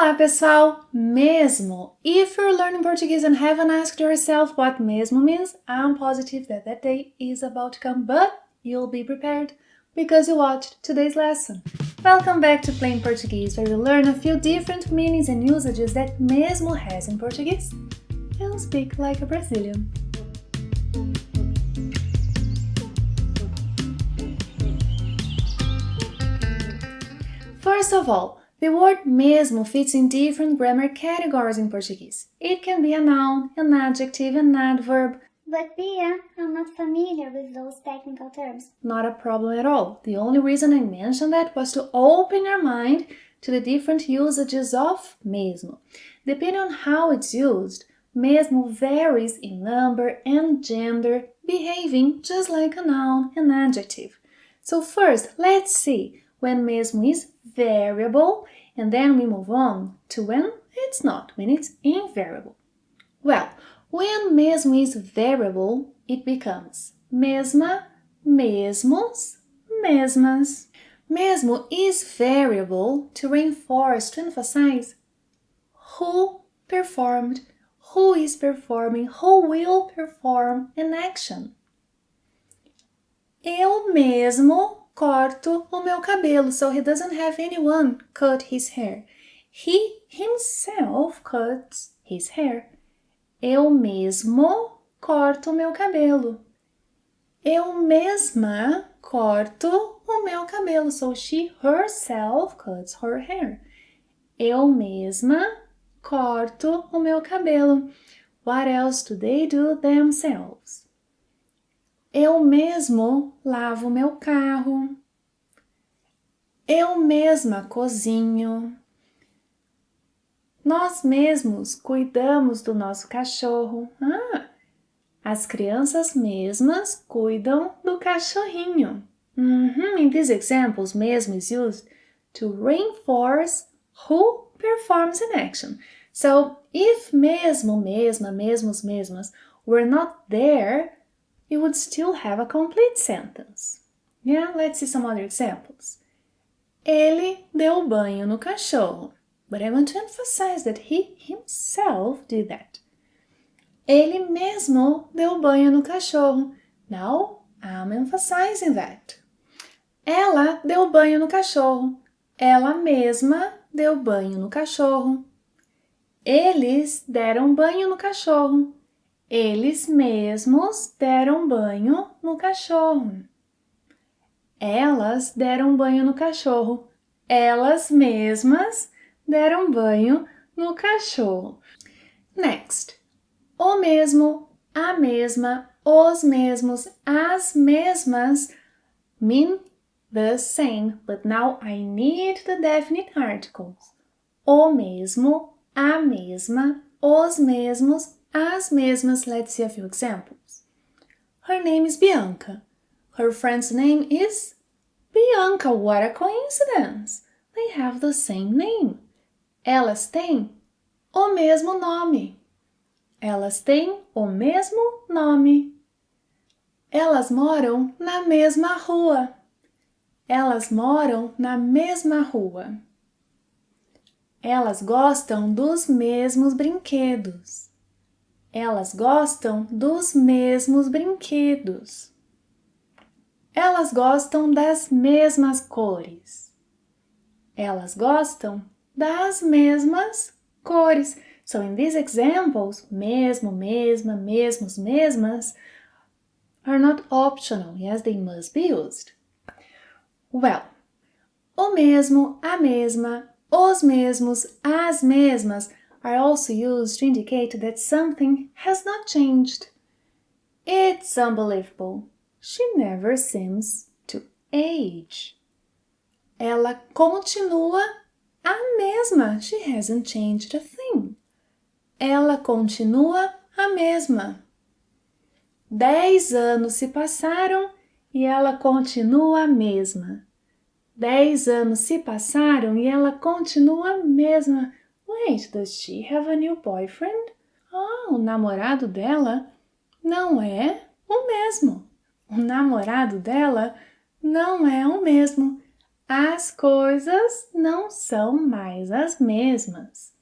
Olá, pessoal! Mesmo. If you're learning Portuguese and haven't asked yourself what mesmo means, I'm positive that that day is about to come, but you'll be prepared because you watched today's lesson. Welcome back to Plain Portuguese, where we learn a few different meanings and usages that mesmo has in Portuguese. And speak like a Brazilian. First of all, the word mesmo fits in different grammar categories in Portuguese. It can be a noun, an adjective, an adverb. But Bia, I'm not familiar with those technical terms. Not a problem at all. The only reason I mentioned that was to open your mind to the different usages of mesmo. Depending on how it's used, mesmo varies in number and gender, behaving just like a noun, an adjective. So first, let's see when mesmo is variable, and then we move on to when it's not, when it's invariable. Well, when mesmo is variable, it becomes mesma, mesmos, mesmas. Mesmo is variable to reinforce, to emphasize who performed, who is performing, who will perform an action. Eu mesmo corto o meu cabelo, so he doesn't have anyone cut his hair. He himself cuts his hair. Eu mesmo corto o meu cabelo. Eu mesma corto o meu cabelo, so she herself cuts her hair. Eu mesma corto o meu cabelo. What else do they do themselves? Eu mesmo lavo meu carro. Eu mesma cozinho. Nós mesmos cuidamos do nosso cachorro. As crianças mesmas cuidam do cachorrinho. In these examples, mesmo is used to reinforce who performs an action. So, if mesmo, mesma, mesmos, mesmas were not there, you would still have a complete sentence. Yeah, let's see some other examples. Ele deu banho no cachorro. But I want to emphasize that he himself did that. Ele mesmo deu banho no cachorro. Now, I'm emphasizing that. Ela deu banho no cachorro. Ela mesma deu banho no cachorro. Eles deram banho no cachorro. Eles mesmos deram banho no cachorro. Elas deram banho no cachorro. Elas mesmas deram banho no cachorro. Next. O mesmo, a mesma, os mesmos, as mesmas mean the same, but now I need the definite articles. O mesmo, a mesma, os mesmos, as mesmas. Let's see a few examples. Her name is Bianca. Her friend's name is Bianca. What a coincidence! They have the same name. Elas têm o mesmo nome. Elas têm o mesmo nome. Elas moram na mesma rua. Elas moram na mesma rua. Elas gostam dos mesmos brinquedos. Elas gostam dos mesmos brinquedos. Elas gostam das mesmas cores. Elas gostam das mesmas cores. So in these examples, mesmo, mesma, mesmos, mesmas are not optional. Yes, they must be used. Well, o mesmo, a mesma, os mesmos, as mesmas are also used to indicate that something has not changed. It's unbelievable. She never seems to age. Ela continua a mesma. She hasn't changed a thing. Ela continua a mesma. 10 anos se passaram e ela continua a mesma. 10 anos se passaram e ela continua a mesma. Wait, does she have a new boyfriend? O namorado dela não é o mesmo. O namorado dela não é o mesmo. As coisas não são mais as mesmas.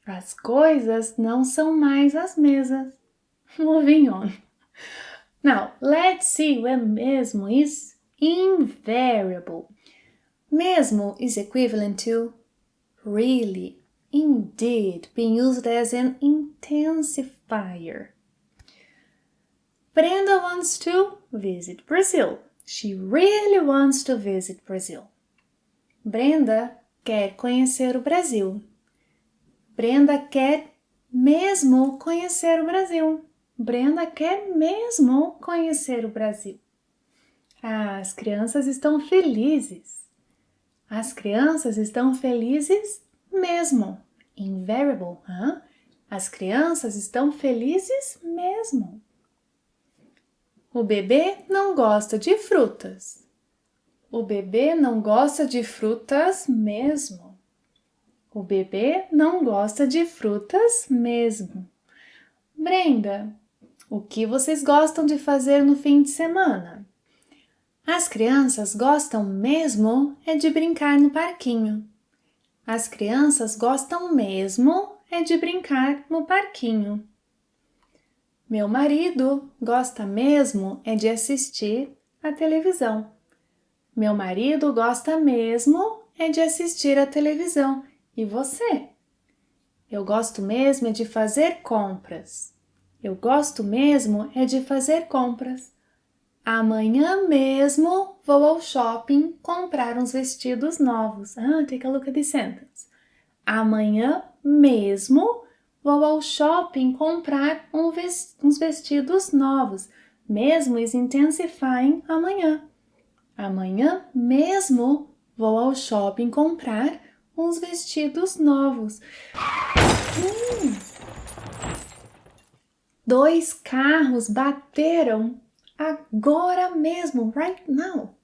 As coisas não são mais as mesmas. Moving on. Now, let's see when mesmo is invariable. Mesmo is equivalent to really, indeed, being used as an intensifier. Brenda wants to visit Brazil. She really wants to visit Brazil. Brenda quer conhecer o Brasil. Brenda quer mesmo conhecer o Brasil. Brenda quer mesmo conhecer o Brasil. As crianças estão felizes. As crianças estão felizes mesmo. Invariable, huh? As crianças estão felizes mesmo. O bebê não gosta de frutas. O bebê não gosta de frutas mesmo. O bebê não gosta de frutas mesmo. Brenda, o que vocês gostam de fazer no fim de semana? As crianças gostam mesmo é de brincar no parquinho. As crianças gostam mesmo é de brincar no parquinho. Meu marido gosta mesmo é de assistir a televisão. Meu marido gosta mesmo é de assistir a televisão. E você? Eu gosto mesmo é de fazer compras. Eu gosto mesmo é de fazer compras. Amanhã mesmo vou ao shopping comprar uns vestidos novos. Take a look at this sentence. Amanhã mesmo vou ao shopping comprar uns vestidos novos. Mesmo is intensifying amanhã. Amanhã mesmo vou ao shopping comprar uns vestidos novos. 2 carros bateram agora mesmo, right now.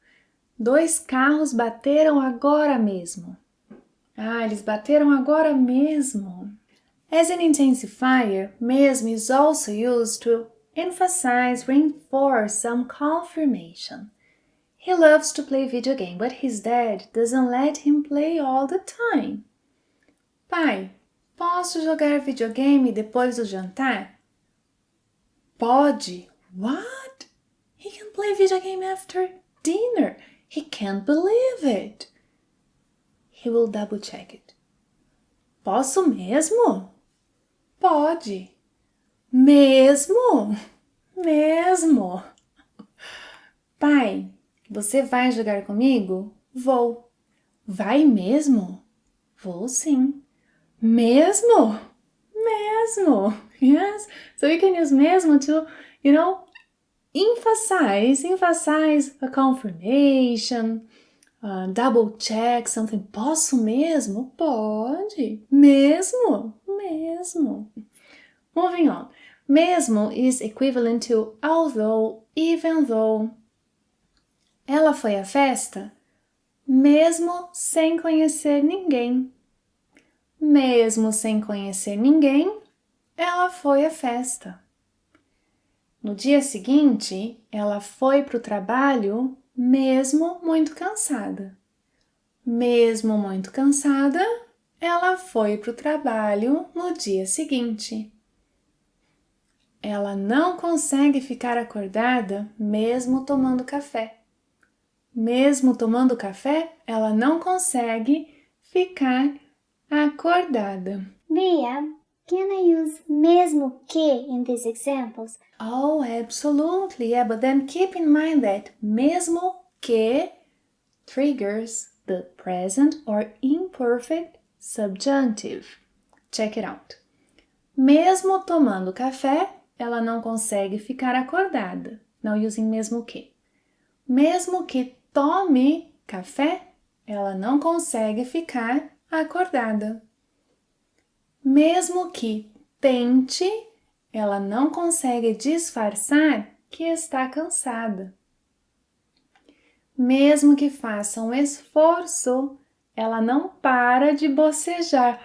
2 carros bateram agora mesmo. Eles bateram agora mesmo. As an intensifier, mesmo is also used to emphasize, reinforce some confirmation. He loves to play video game, but his dad doesn't let him play all the time. Pai, posso jogar videogame depois do jantar? Pode. What? He can play video game after dinner. He can't believe it. He will double check it. Posso mesmo? Pode. Mesmo? Mesmo. Pai, você vai jogar comigo? Vou. Vai mesmo? Vou sim. Mesmo? Mesmo. Yes. So you can use mesmo to, emphasize a confirmation, double check something. Posso mesmo? Pode. Mesmo? Mesmo. Moving on. Mesmo is equivalent to although, even though. Ela foi à festa mesmo sem conhecer ninguém. Mesmo sem conhecer ninguém, ela foi à festa. No dia seguinte, ela foi para o trabalho mesmo muito cansada. Mesmo muito cansada, ela foi para o trabalho no dia seguinte. Ela não consegue ficar acordada mesmo tomando café. Mesmo tomando café, ela não consegue ficar acordada. Bia, can I use mesmo que in these examples? Oh, absolutely. Yeah, but then keep in mind that mesmo que triggers the present or imperfect subjunctive. Check it out. Mesmo tomando café, ela não consegue ficar acordada. Now using mesmo que. Mesmo que tome café, ela não consegue ficar acordada. Mesmo que tente, ela não consegue disfarçar que está cansada. Mesmo que faça um esforço, ela não para de bocejar.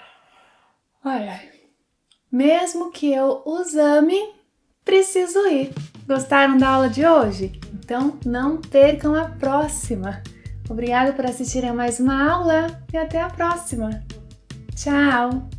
Mesmo que eu os ame, preciso ir. Gostaram da aula de hoje? Então não percam a próxima. Obrigada por assistirem a mais uma aula e até a próxima. Tchau!